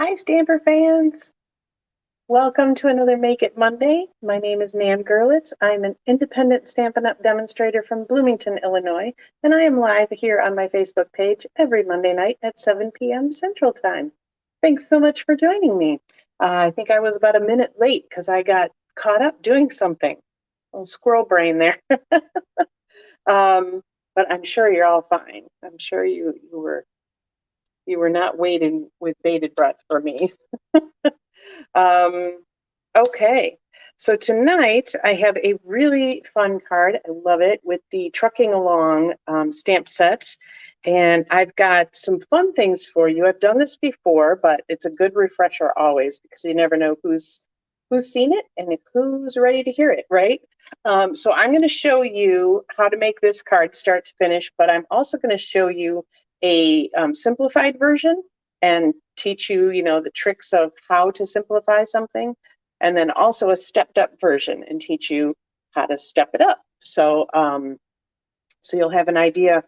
Hi, Stamper fans. Welcome to another Make It Monday. My name is Nan Gerlitz. I'm an independent Stampin' Up! Demonstrator from Bloomington, Illinois, and I am live here on my Facebook page every Monday night at 7 p.m. Central Time. Thanks so much for joining me. I think I was about a minute late because I got caught up doing something. A little squirrel brain there. But I'm sure you're all fine. I'm sure you were not waiting with bated breath for me. Okay, so tonight I have a really fun card. I love it with the Trucking Along stamp set. And I've got some fun things for you. I've done this before, but it's a good refresher always because you never know who's seen it and who's ready to hear it, right? So I'm going to show you how to make this card start to finish, but I'm also going to show you a simplified version and teach you, the tricks of how to simplify something, and then also a stepped up version and teach you how to step it up. So, so you'll have an idea.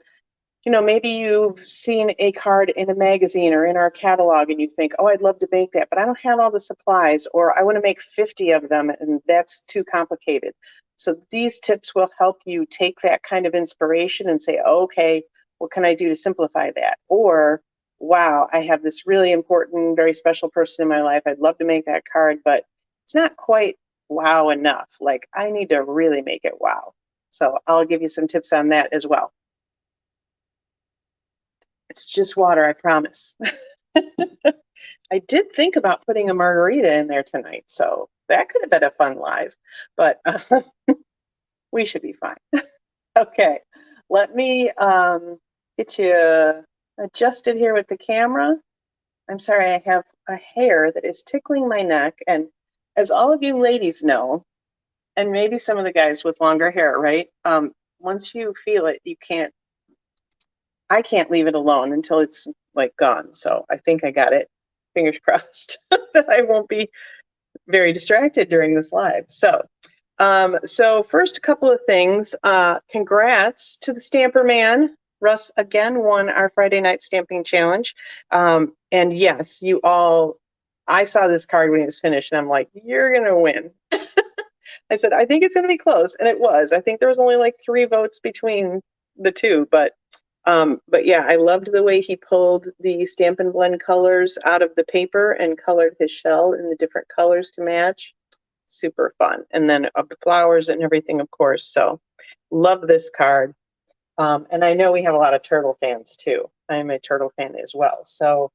Maybe you've seen a card in a magazine or in our catalog and you think, oh, I'd love to make that, but I don't have all the supplies, or I want to make 50 of them and that's too complicated. So these tips will help you take that kind of inspiration and say, oh, okay, what can I do to simplify that? Or, wow, I have this really important, very special person in my life. I'd love to make that card, but it's not quite wow enough. Like, I need to really make it wow. So I'll give you some tips on that as well. It's just water, I promise. I did think about putting a margarita in there tonight, so that could have been a fun live, but we should be fine. Okay, let me get you adjusted here with the camera. I'm sorry, I have a hair that is tickling my neck, and as all of you ladies know, and maybe some of the guys with longer hair, right? Once you feel it, I can't leave it alone until it's like gone. So I think I got it. Fingers crossed that I won't be very distracted during this live. So, so first, a couple of things. Congrats to the Stamper Man. Russ again won our Friday night stamping challenge. And yes, I saw this card when it was finished, and I'm like, you're gonna win. I said, I think it's gonna be close, and it was. I think there was only like 3 votes between the two, but yeah, I loved the way he pulled the Stampin' Blend colors out of the paper and colored his shell in the different colors to match. Super fun. And then of the flowers and everything, of course. So love this card. And I know we have a lot of turtle fans too. I'm a turtle fan as well. So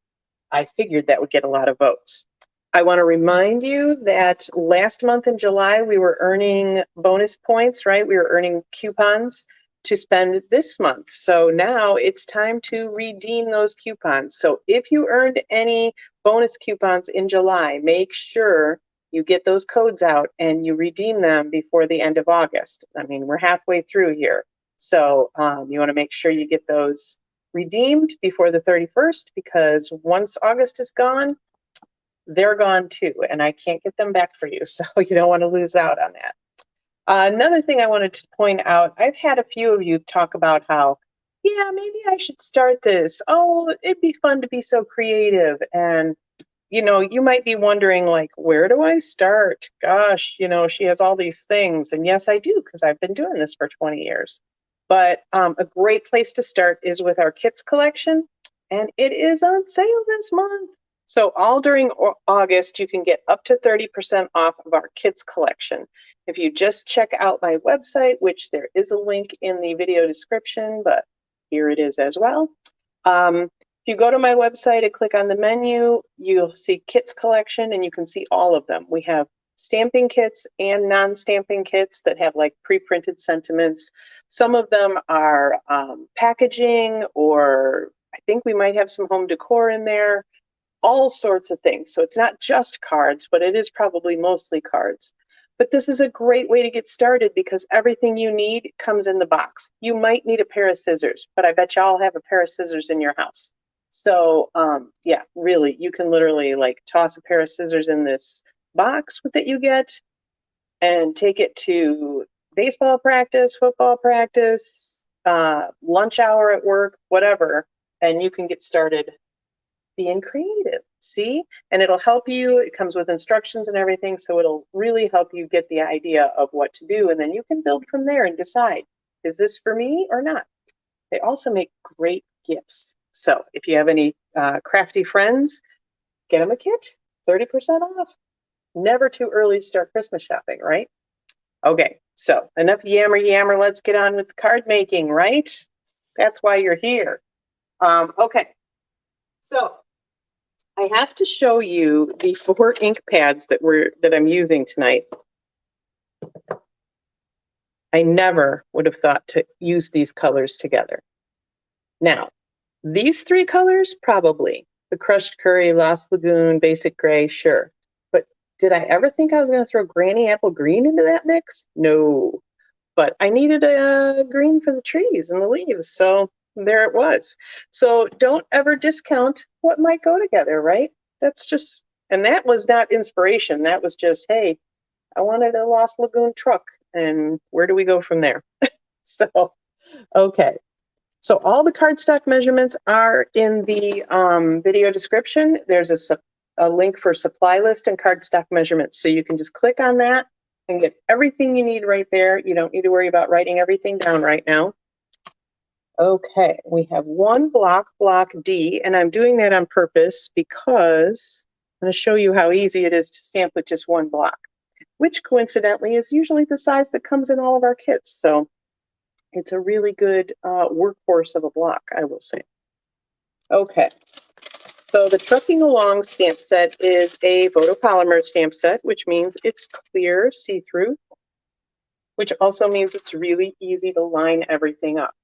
I figured that would get a lot of votes. I want to remind you that last month in July, we were earning bonus points, right? We were earning coupons to spend this month. So now it's time to redeem those coupons. So if you earned any bonus coupons in July, make sure you get those codes out and you redeem them before the end of August. I mean, we're halfway through here. So you want to make sure you get those redeemed before the 31st, because once August is gone, they're gone too, and I can't get them back for you. So you don't want to lose out on that. Another thing I wanted to point out, I've had a few of you talk about how, yeah, maybe I should start this. Oh, it'd be fun to be so creative. And, you might be wondering, like, where do I start? Gosh, she has all these things. And yes, I do, because I've been doing this for 20 years. But a great place to start is with our kits collection. And it is on sale this month. So all during August, you can get up to 30% off of our kits collection. If you just check out my website, which there is a link in the video description, but here it is as well. If you go to my website and click on the menu, you'll see kits collection, and you can see all of them. We have stamping kits and non-stamping kits that have like pre-printed sentiments. Some of them are packaging, or I think we might have some home decor in there. All sorts of things. So it's not just cards, but it is probably mostly cards. But this is a great way to get started because everything you need comes in the box. You might need a pair of scissors, but I bet y'all have a pair of scissors in your house. So yeah, really, you can literally like toss a pair of scissors in this box that you get and take it to baseball practice, football practice, lunch hour at work, whatever, and you can get started being creative. See? And it'll help you. It comes with instructions and everything, so it'll really help you get the idea of what to do, and then you can build from there and decide, is this for me or not? They also make great gifts. So if you have any crafty friends, get them a kit, 30% off. Never too early to start Christmas shopping, right? Okay, so enough yammer. Let's get on with the card making, right? That's why you're here. Okay, so I have to show you the 4 ink pads that I'm using tonight. I never would have thought to use these colors together. Now, these 3 colors, probably. The Crushed Curry, Lost Lagoon, Basic Gray, sure. But did I ever think I was going to throw Granny Apple Green into that mix? No. But I needed a green for the trees and the leaves, so there it was. So don't ever discount what might go together, right? That's just, and that was not inspiration. That was just, hey, I wanted a Lost Lagoon truck, and where do we go from there? So, okay. So all the cardstock measurements are in the video description. There's a link for supply list and cardstock measurements. So you can just click on that and get everything you need right there. You don't need to worry about writing everything down right now. Okay, we have 1 block D, and I'm doing that on purpose because I'm going to show you how easy it is to stamp with just 1 block, which coincidentally is usually the size that comes in all of our kits. So it's a really good workhorse of a block, I will say. Okay, so the Trucking Along stamp set is a photopolymer stamp set, which means it's clear, see-through, which also means it's really easy to line everything up.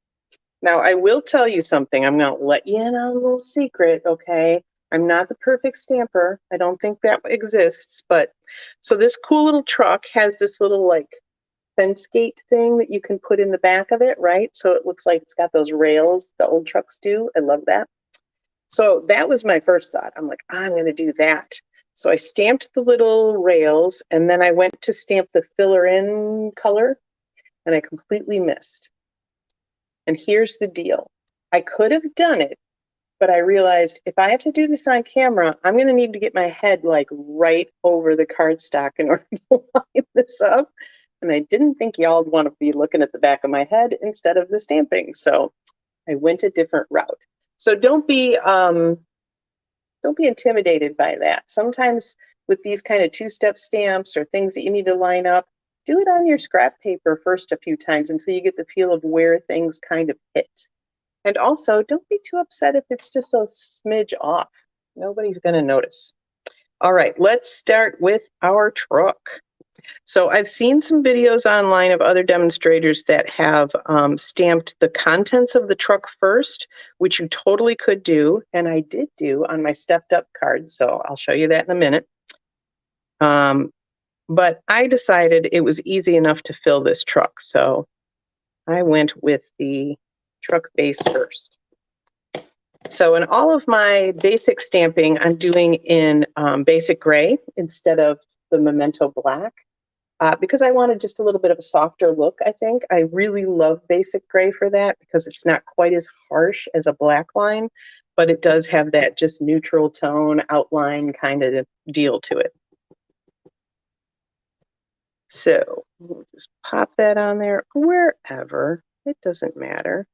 Now, I will tell you something. I'm going to let you in on a little secret, okay? I'm not the perfect stamper. I don't think that exists, but so this cool little truck has this little like fence gate thing that you can put in the back of it, right? So it looks like it's got those rails the old trucks do. I love that. So that was my first thought. I'm like, I'm going to do that. So I stamped the little rails, and then I went to stamp the filler in color, and I completely missed. And here's the deal. I could have done it, but I realized if I have to do this on camera, I'm going to need to get my head like right over the cardstock in order to line this up. And I didn't think y'all would want to be looking at the back of my head instead of the stamping. So I went a different route. So don't be intimidated by that. Sometimes with these kind of 2-step stamps or things that you need to line up, do it on your scrap paper first a few times until you get the feel of where things kind of hit. And also, don't be too upset if it's just a smidge off. Nobody's going to notice. All right, let's start with our truck. So I've seen some videos online of other demonstrators that have stamped the contents of the truck first, which you totally could do, and I did do on my stepped up card, so I'll show you that in a minute. But I decided it was easy enough to fill this truck, so I went with the truck base first. So in all of my basic stamping, I'm doing in basic gray instead of the Memento black because I wanted just a little bit of a softer look, I think. I really love basic gray for that because it's not quite as harsh as a black line, but it does have that just neutral tone outline kind of deal to it. So we'll just pop that on there wherever. It doesn't matter.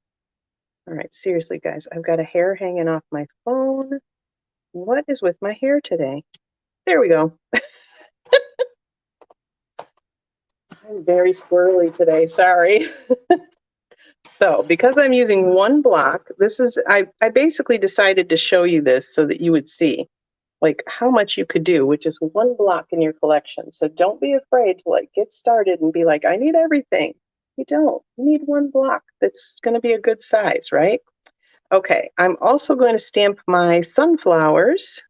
All right, seriously, guys, I've got a hair hanging off my phone. What is with my hair today? There we go. I'm very squirrely today, sorry. So because I'm using 1 block, this is, I basically decided to show you this so that you would see like how much you could do with just 1 block in your collection. So don't be afraid to like get started and be like, I need everything. You don't. You need 1 block that's going to be a good size, right? Okay, I'm also going to stamp my sunflowers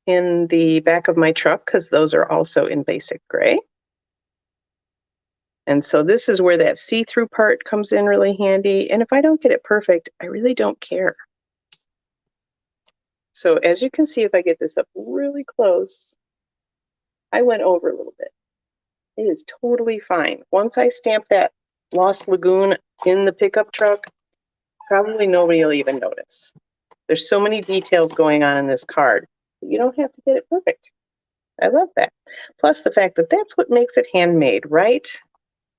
in the back of my truck because those are also in basic gray. And so this is where that see-through part comes in really handy. And if I don't get it perfect, I really don't care. So as you can see, if I get this up really close, I went over a little bit. It is totally fine. Once I stamp that Lost Lagoon in the pickup truck, probably nobody will even notice. There's so many details going on in this card. You don't have to get it perfect. I love that. Plus the fact that that's what makes it handmade, right?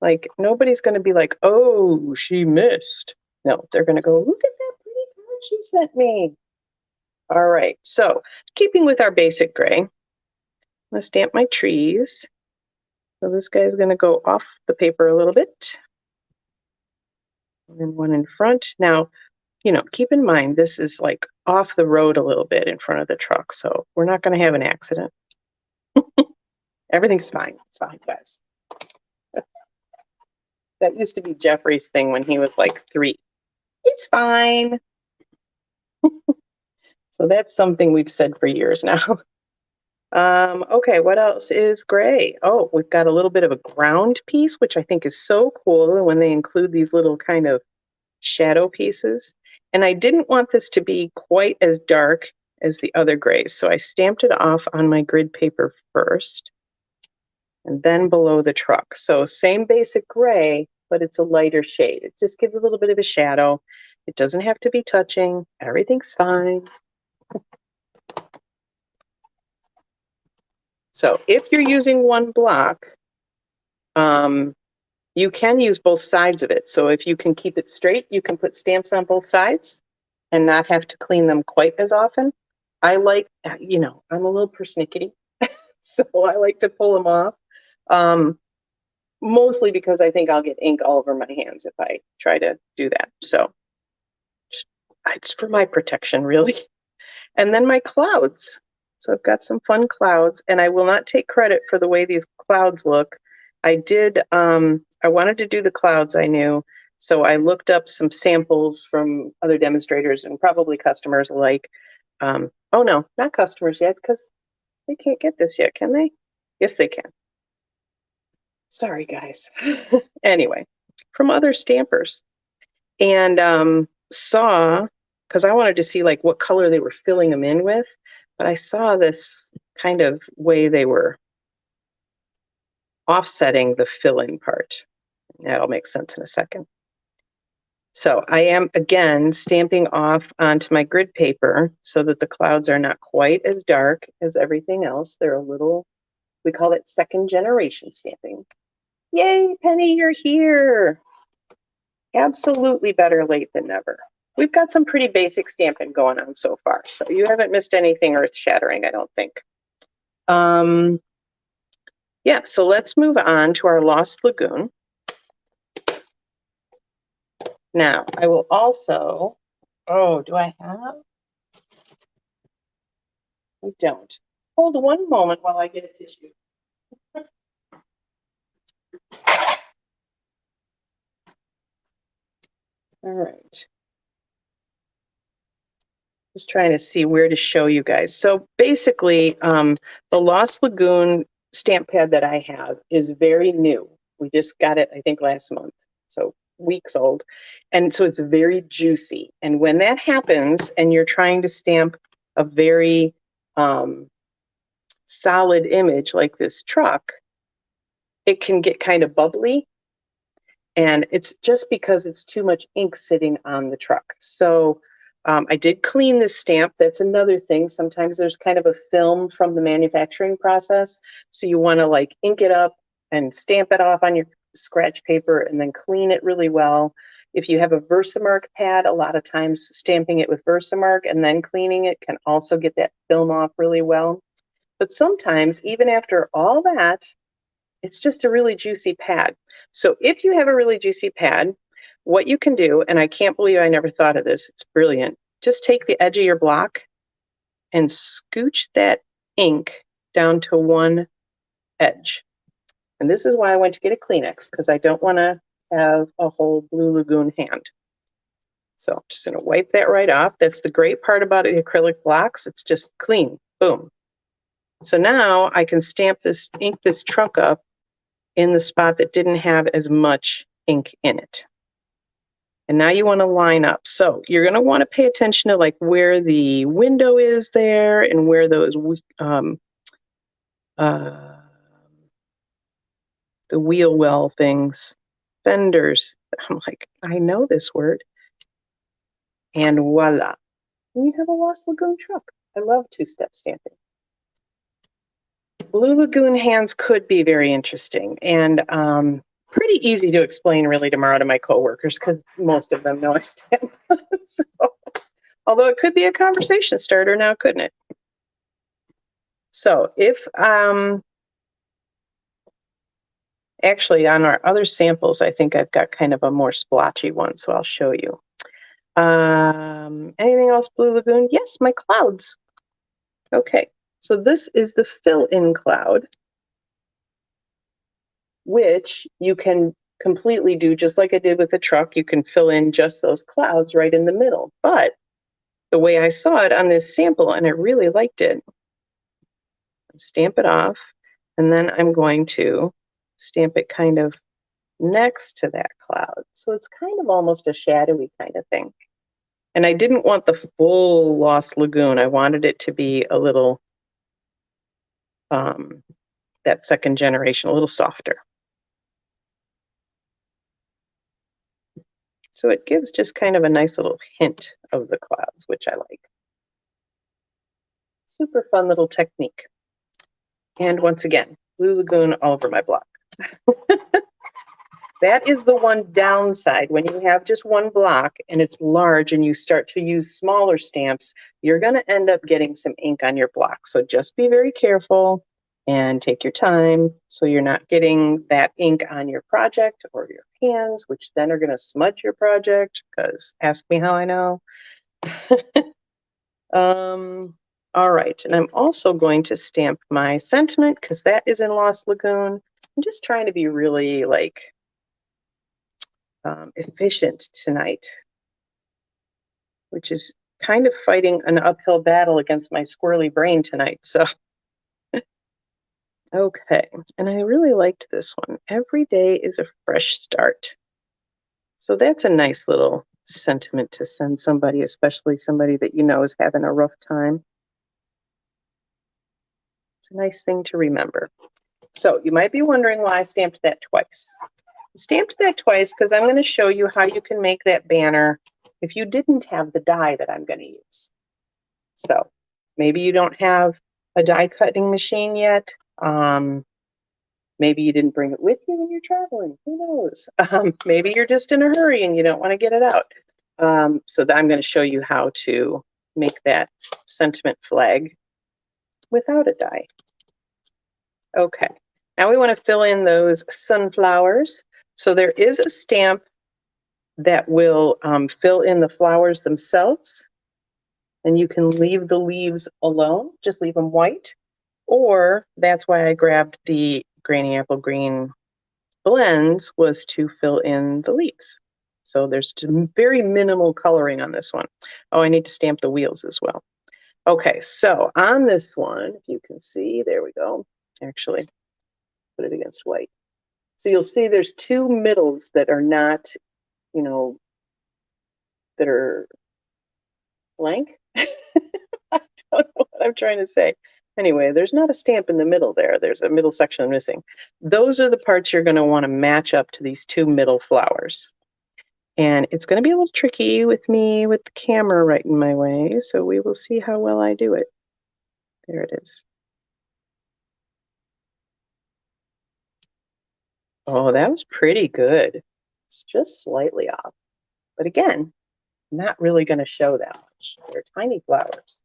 Like nobody's going to be like, oh, she missed. No, they're going to go, look at that pretty card she sent me. All right, so keeping with our basic gray, I'm going to stamp my trees. So this guy's going to go off the paper a little bit. And then one in front. Now, keep in mind, this is like off the road a little bit in front of the truck. So we're not going to have an accident. Everything's fine. It's fine, guys. That used to be Jeffrey's thing when he was like 3. It's fine. So that's something we've said for years now. Okay, what else is gray? Oh, we've got a little bit of a ground piece, which I think is so cool when they include these little kind of shadow pieces. And I didn't want this to be quite as dark as the other grays, so I stamped it off on my grid paper first, and then below the truck. So same basic gray, but it's a lighter shade. It just gives a little bit of a shadow. It doesn't have to be touching. Everything's fine. So if you're using one block, you can use both sides of it. So if you can keep it straight, you can put stamps on both sides and not have to clean them quite as often. I like, I'm a little persnickety, so I like to pull them off. Mostly because I think I'll get ink all over my hands if I try to do that. So it's for my protection, really. And then my clouds. So I've got some fun clouds, and I will not take credit for the way these clouds look. I did, I wanted to do the clouds, I knew, so I looked up some samples from other demonstrators and probably customers alike. Oh no, not customers yet, because they can't get this yet, can they? Yes, they can. Sorry, guys. Anyway, from other stampers. And saw, because I wanted to see like what color they were filling them in with, but I saw this kind of way they were offsetting the fill-in part. That'll make sense in a second. So I am, again, stamping off onto my grid paper so that the clouds are not quite as dark as everything else. They're a little, we call it second generation stamping. Yay, Penny, you're here. Absolutely better late than never. We've got some pretty basic stamping going on so far, so you haven't missed anything earth-shattering, I don't think. Yeah, so let's move on to our Lost Lagoon. Now, I will also, do I have? I don't. Hold one moment while I get a tissue. All right. Just trying to see where to show you guys. So basically, the Lost Lagoon stamp pad that I have is very new. We just got it, I think, last month. So weeks old. And so it's very juicy. And when that happens and you're trying to stamp a very solid image like this truck, it can get kind of bubbly. And it's just because it's too much ink sitting on the truck. So I did clean this stamp. That's another thing. Sometimes there's kind of a film from the manufacturing process. So you want to like ink it up and stamp it off on your scratch paper and then clean it really well. If you have a Versamark pad, a lot of times stamping it with Versamark and then cleaning it can also get that film off really well. But sometimes, even after all that, it's just a really juicy pad. So if you have a really juicy pad, what you can do, and I can't believe I never thought of this, it's brilliant, just take the edge of your block and scooch that ink down to one edge. And this is why I went to get a Kleenex, because I don't want to have a whole Blue Lagoon hand. So I'm just going to wipe that right off. That's the great part about the acrylic blocks. It's just clean. Boom. So now I can stamp this, ink this truck up in the spot that didn't have as much ink in it. And now you want to line up. So you're going to want to pay attention to like where the window is there and where those the wheel well things, fenders. I'm like, I know this word. And voila. and you have a Lost Lagoon truck. I love two-step stamping. Blue Lagoon hands could be very interesting and pretty easy to explain really tomorrow to my coworkers because most of them know I stamp. So, although it could be a conversation starter now, couldn't it? So if actually on our other samples, I think I've got kind of a more splotchy one, so I'll show you. Anything else, Blue Lagoon? Yes, my clouds. Okay, so this is the fill-in cloud, which you can completely do just like I did with the truck. You can fill in just those clouds right in the middle. But the way I saw it on this sample, and I really liked it, stamp it off, and then I'm going to stamp it kind of next to that cloud. So it's kind of almost a shadowy kind of thing. And I didn't want the full Lost Lagoon. I wanted it to be a little, that second generation, a little softer. So it gives just kind of a nice little hint of the clouds, which I like. Super fun little technique. And once again, Blue Lagoon all over my block. That is the one downside. When you have just one block and it's large and you start to use smaller stamps, you're going to end up getting some ink on your block. So just be very careful and take your time so you're not getting that ink on your project or your hands, which then are going to smudge your project, because ask me how I know. All right, and I'm also going to stamp my sentiment because that is in Lost Lagoon. I'm just trying to be really like efficient tonight, which is kind of fighting an uphill battle against my squirrely brain tonight. So, okay, and I really liked this one. Every day is a fresh start. So that's a nice little sentiment to send somebody, especially somebody that you know is having a rough time. It's a nice thing to remember. So you might be wondering why I stamped that twice. I stamped that twice because I'm going to show you how you can make that banner if you didn't have the die that I'm going to use. So maybe you don't have a die cutting machine yet. Maybe you didn't bring it with you when you're traveling. Who knows? Maybe you're just in a hurry and you don't want to get it out. So I'm going to show you how to make that sentiment flag without a die. Okay, now we want to fill in those sunflowers. So there is a stamp that will fill in the flowers themselves, and you can leave the leaves alone, just leave them white. Or that's why I grabbed the Granny Apple Green blends, was to fill in the leaves. So there's very minimal coloring on this one. Oh, I need to stamp the wheels as well. Okay, so on this one, if you can see, there we go. Actually, put it against white. So you'll see there's two middles that are not, you know, that are blank. I don't know what I'm trying to say. Anyway, there's not a stamp in the middle there. There's a middle section missing. Those are the parts you're going to want to match up to these two middle flowers. And it's going to be a little tricky with me with the camera right in my way, so we will see how well I do it. There it is. Oh, that was pretty good. It's just slightly off. But again, not really going to show that much. They're tiny flowers.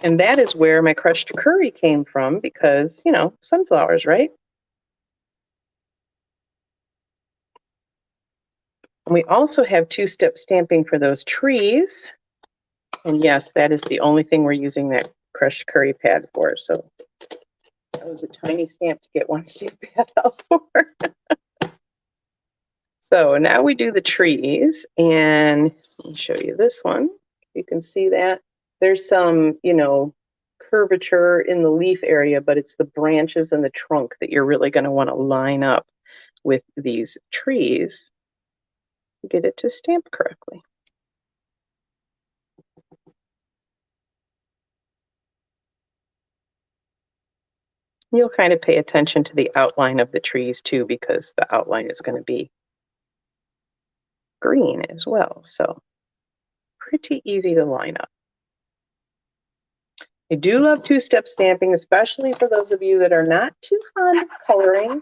And that is where my crushed curry came from because, you know, sunflowers, right? And we also have two-step stamping for those trees. And yes, that is the only thing we're using that crushed curry pad for. So that was a tiny stamp to get one stamp pad out for. So now we do the trees, and let me show you this one. You can see that there's some, you know, curvature in the leaf area, but it's the branches and the trunk that you're really going to want to line up with these trees to get it to stamp correctly. You'll kind of pay attention to the outline of the trees too, because the outline is going to be green as well. So pretty easy to line up. I do love two-step stamping, especially for those of you that are not too fond of coloring,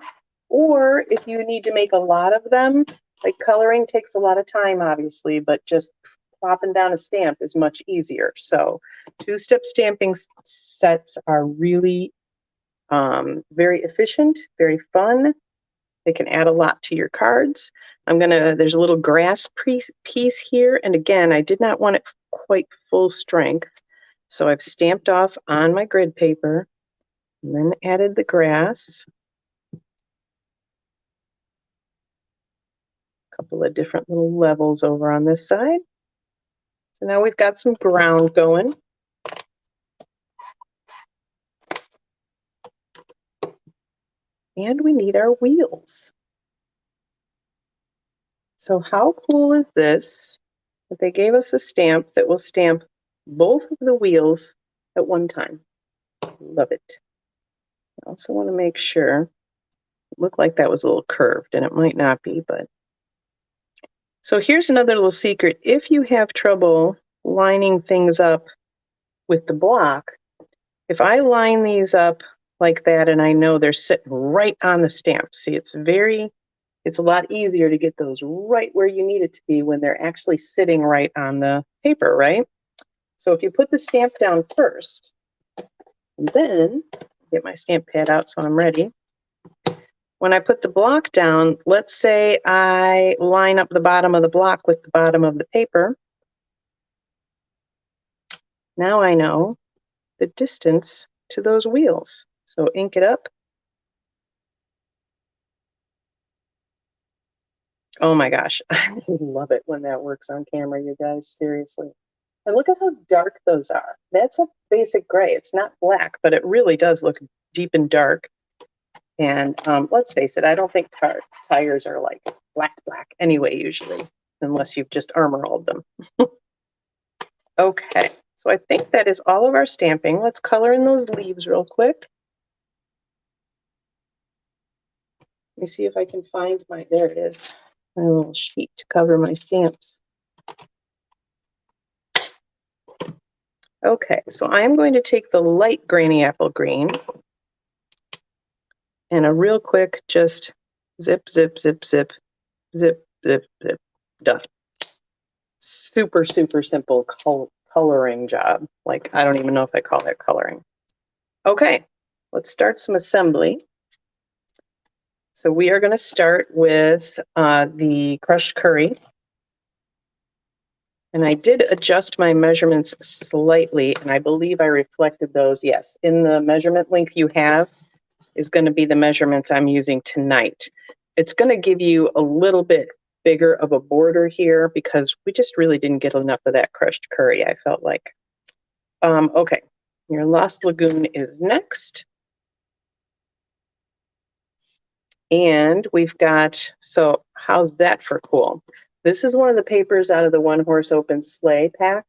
or if you need to make a lot of them. Like coloring takes a lot of time, obviously, but just plopping down a stamp is much easier. So two-step stamping sets are really very efficient, very fun. They can add a lot to your cards. There's a little grass piece here, and again, I did not want it quite full strength. So I've stamped off on my grid paper and then added the grass. A couple of different little levels over on this side. So now we've got some ground going. And we need our wheels. So how cool is this that they gave us a stamp that will stamp both of the wheels at one time? Love it. I also want to make sure, it looked like that was a little curved, and it might not be, but. So here's another little secret. If you have trouble lining things up with the block, if I line these up like that and I know they're sitting right on the stamp, see, it's a lot easier to get those right where you need it to be when they're actually sitting right on the paper, right? So if you put the stamp down first, and then get my stamp pad out so I'm ready. When I put the block down, let's say I line up the bottom of the block with the bottom of the paper. Now I know the distance to those wheels. So ink it up. Oh my gosh, I love it when that works on camera, you guys, seriously. And look at how dark those are. That's a basic gray. It's not black, but it really does look deep and dark. And let's face it, I don't think tires are like black anyway, usually, unless you've just armor rolled them. Okay, so I think that is all of our stamping. Let's color in those leaves real quick. Let me see if I can find there it is, my little sheet to cover my stamps. Okay, so I'm going to take the light granny apple green and a real quick just zip, zip, zip, zip, zip, zip, zip, done. Super, super simple coloring job. Like, I don't even know if I call that coloring. Okay, let's start some assembly. So we are going to start with the crushed curry. And I did adjust my measurements slightly, and I believe I reflected those. Yes, in the measurement link you have is going to be the measurements I'm using tonight. It's going to give you a little bit bigger of a border here because we just really didn't get enough of that crushed curry, I felt like. Okay, your Lost Lagoon is next. And we've got, so how's that for cool? This is one of the papers out of the One Horse Open Sleigh pack.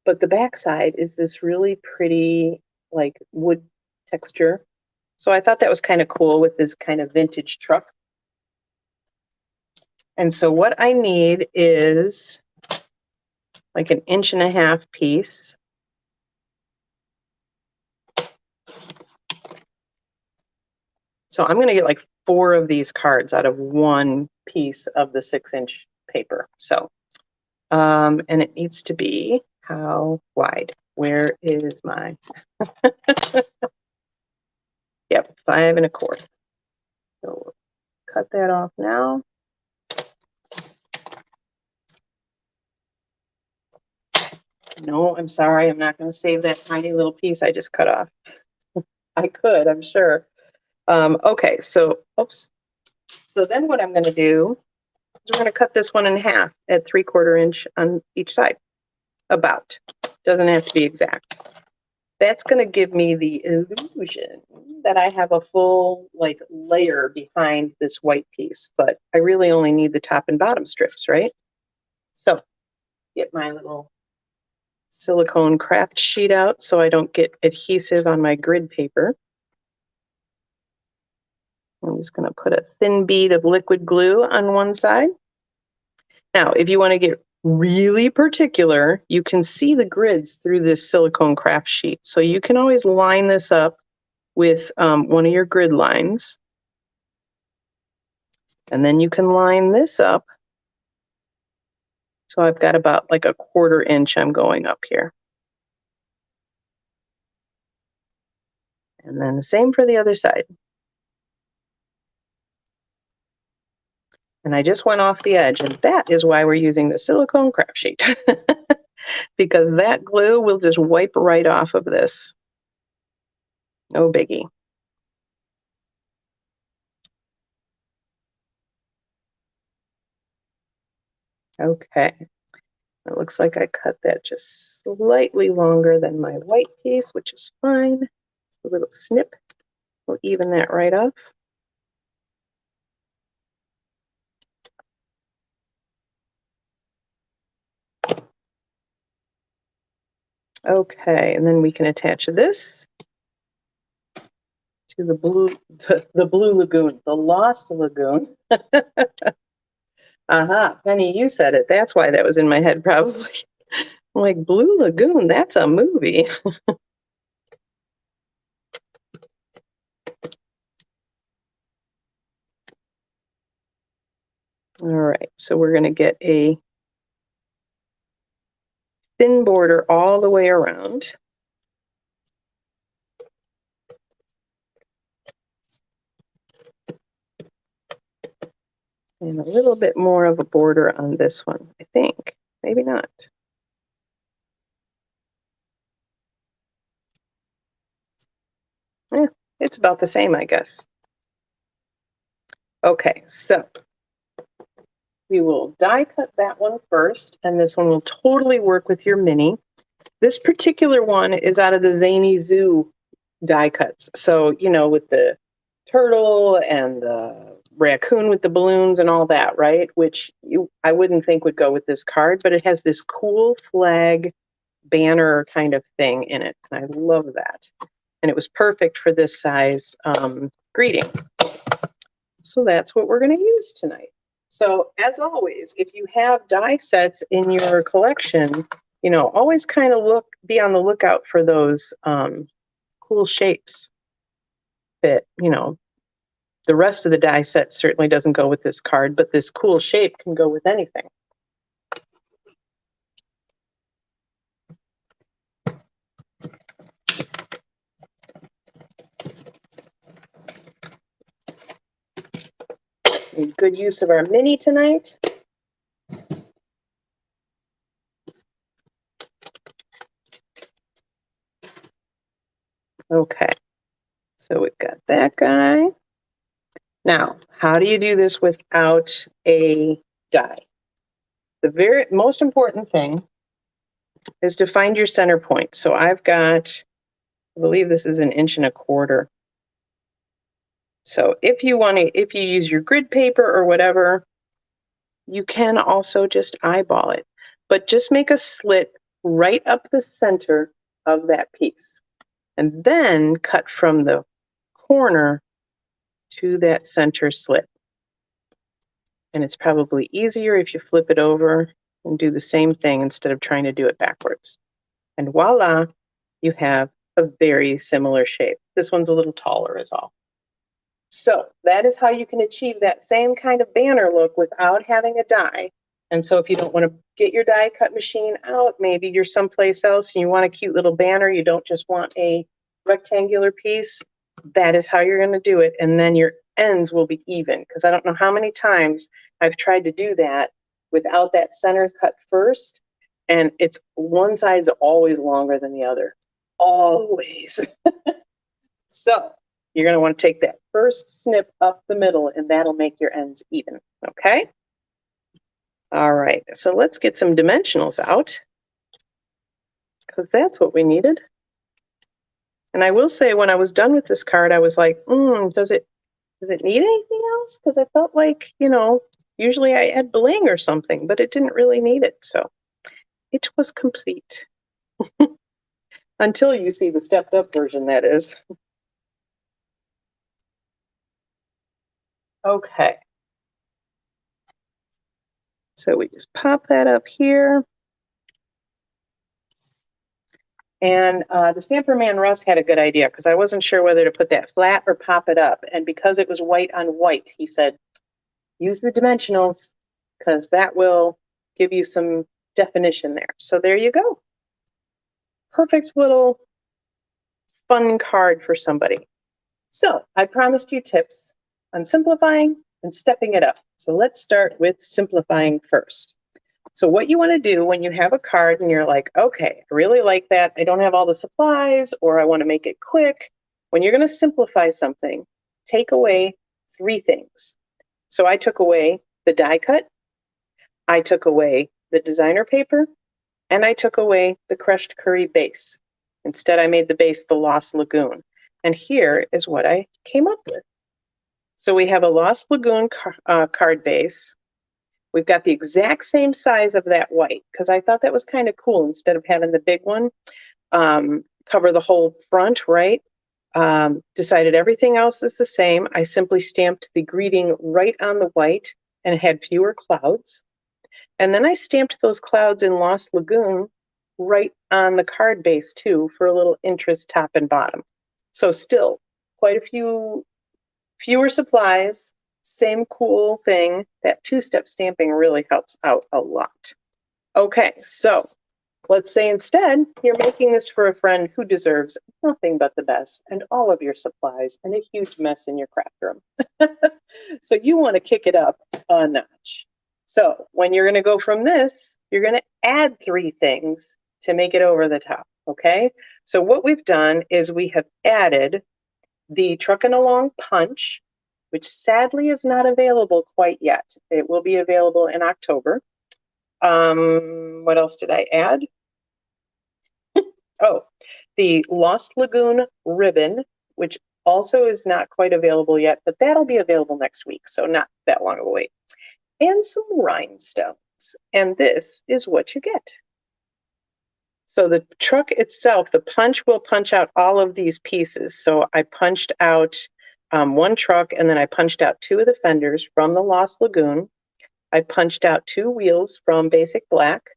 But the backside is this really pretty, like, wood texture. So I thought that was kind of cool with this kind of vintage truck. And so what I need is like 1.5 inch piece. So I'm going to get like 4 of these cards out of one piece of the 6-inch paper. So, and it needs to be how wide? Where is my? Yep, 5 1/4. So we'll cut that off now. No, I'm sorry. I'm not going to save that tiny little piece I just cut off. I could, I'm sure. Okay, so, oops. So then what I'm going to do is we're going to cut this one in half at 3/4 inch on each side. About. Doesn't have to be exact. That's going to give me the illusion that I have a full like layer behind this white piece, but I really only need the top and bottom strips, right? So get my little silicone craft sheet out so I don't get adhesive on my grid paper. I'm just going to put a thin bead of liquid glue on one side. Now, if you want to get really particular, you can see the grids through this silicone craft sheet. So you can always line this up with one of your grid lines. And then you can line this up. So I've got about like a 1/4 inch I'm going up here. And then the same for the other side. And I just went off the edge, and that is why we're using the silicone craft sheet. Because that glue will just wipe right off of this. No biggie. Okay. It looks like I cut that just slightly longer than my white piece, which is fine. Just a little snip. We'll even that right off. Okay, and then we can attach this to the blue lagoon, the lost lagoon. Penny, you said it. That's why that was in my head, probably. I'm like, Blue Lagoon, that's a movie. All right, so we're going to get a thin border all the way around. And a little bit more of a border on this one, I think. Maybe not. Yeah, it's about the same, I guess. Okay, so we will die cut that one first, and this one will totally work with your mini. This particular one is out of the Zany Zoo die cuts. So, you know, with the turtle and the raccoon with the balloons and all that, right? Which I wouldn't think would go with this card, but it has this cool flag banner kind of thing in it. And I love that. And it was perfect for this size greeting. So that's what we're going to use tonight. So as always, if you have die sets in your collection, you know, always kind of be on the lookout for those cool shapes that, you know, the rest of the die set certainly doesn't go with this card, but this cool shape can go with anything. Made good use of our mini tonight. Okay, so we've got that guy. Now, how do you do this without a die? The very most important thing is to find your center point. So I've got, I believe this is 1.25 inches. So if you use your grid paper or whatever, you can also just eyeball it, but just make a slit right up the center of that piece and then cut from the corner to that center slit. And it's probably easier if you flip it over and do the same thing instead of trying to do it backwards. And voila, you have a very similar shape. This one's a little taller is all. So that is how you can achieve that same kind of banner look without having a die. And so if you don't want to get your die cut machine out, maybe you're someplace else and you want a cute little banner, you don't just want a rectangular piece, that is how you're going to do it. And then your ends will be even, because I don't know how many times I've tried to do that without that center cut first, and it's one side's always longer than the other. Always. So you're going to want to take that first snip up the middle, and that'll make your ends even, okay? All right, so let's get some dimensionals out, because that's what we needed. And I will say, when I was done with this card, I was like, does it need anything else? Because I felt like, you know, usually I add bling or something, but it didn't really need it. So it was complete. Until you see the stepped up version, that is. Okay. So we just pop that up here. And the Stamper Man Russ had a good idea because I wasn't sure whether to put that flat or pop it up. And because it was white on white, he said, use the dimensionals because that will give you some definition there. So there you go. Perfect little fun card for somebody. So I promised you tips on simplifying and stepping it up. So let's start with simplifying first. So what you want to do when you have a card and you're like, okay, I really like that. I don't have all the supplies, or I want to make it quick. When you're going to simplify something, take away 3 things. So I took away the die cut, I took away the designer paper, and I took away the crushed curry base. Instead, I made the base the Lost Lagoon. And here is what I came up with. So we have a Lost Lagoon card base. We've got the exact same size of that white because I thought that was kind of cool. Instead of having the big one cover the whole front, right? Decided everything else is the same. I simply stamped the greeting right on the white and had fewer clouds. And then I stamped those clouds in Lost Lagoon right on the card base too for a little interest top and bottom. So still quite a few fewer supplies, same cool thing. That 2-step stamping really helps out a lot. Okay, so let's say instead you're making this for a friend who deserves nothing but the best and all of your supplies and a huge mess in your craft room. So you want to kick it up a notch. So when you're going to go from this, you're going to add 3 things to make it over the top, okay? So what we've done is we have added the Truckin' Along punch, which sadly is not available quite yet. It will be available in October. What else did I add? Oh, the Lost Lagoon ribbon, which also is not quite available yet, but that'll be available next week, so not that long of a wait. And some rhinestones. And this is what you get. So the truck itself, the punch will punch out all of these pieces. So I punched out 1 truck, and then I punched out 2 of the fenders from the Lost Lagoon. I punched out 2 wheels from basic black,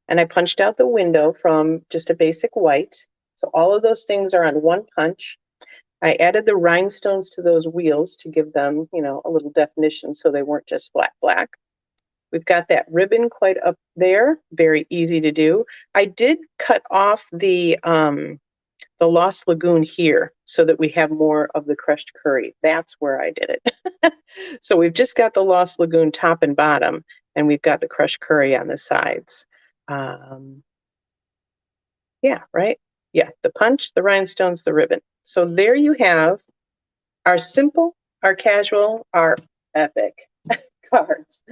and I punched out the window from just a basic white. So all of those things are on 1 punch. I added the rhinestones to those wheels to give them, you know, a little definition so they weren't just flat black. We've got that ribbon quite up there, very easy to do. I did cut off the Lost Lagoon here so that we have more of the crushed curry. That's where I did it. So we've just got the Lost Lagoon top and bottom, and we've got the crushed curry on the sides. Yeah, right? Yeah, the punch, the rhinestones, the ribbon. So there you have our simple, our casual, our epic cards.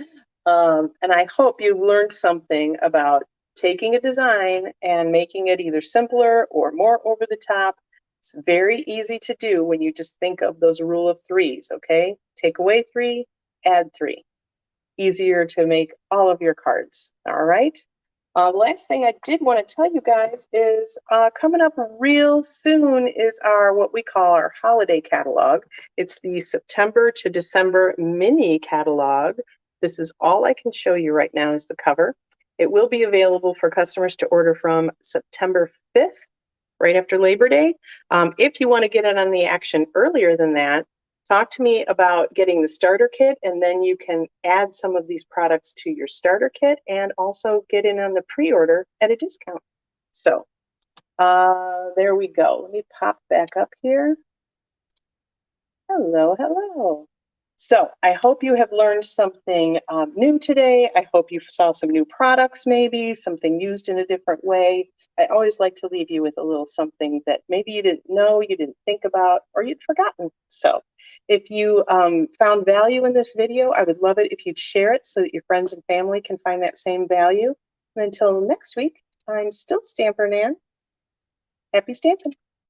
And I hope you learned something about taking a design and making it either simpler or more over the top. It's very easy to do when you just think of those rule of 3s, okay? Take away 3, add 3. Easier to make all of your cards, all right? Last thing I did want to tell you guys is coming up real soon is our what we call our holiday catalog. It's the September to December mini catalog. This is all I can show you right now is the cover. It will be available for customers to order from September 5th, right after Labor Day. If you want to get in on the action earlier than that, talk to me about getting the starter kit, and then you can add some of these products to your starter kit and also get in on the pre-order at a discount. So there we go. Let me pop back up here. Hello, hello. So I hope you have learned something new today. I hope you saw some new products, maybe something used in a different way. I always like to leave you with a little something that maybe you didn't know, you didn't think about, or you'd forgotten. So if you found value in this video, I would love it if you'd share it so that your friends and family can find that same value. And until next week, I'm still Stamper Nan. Happy stamping.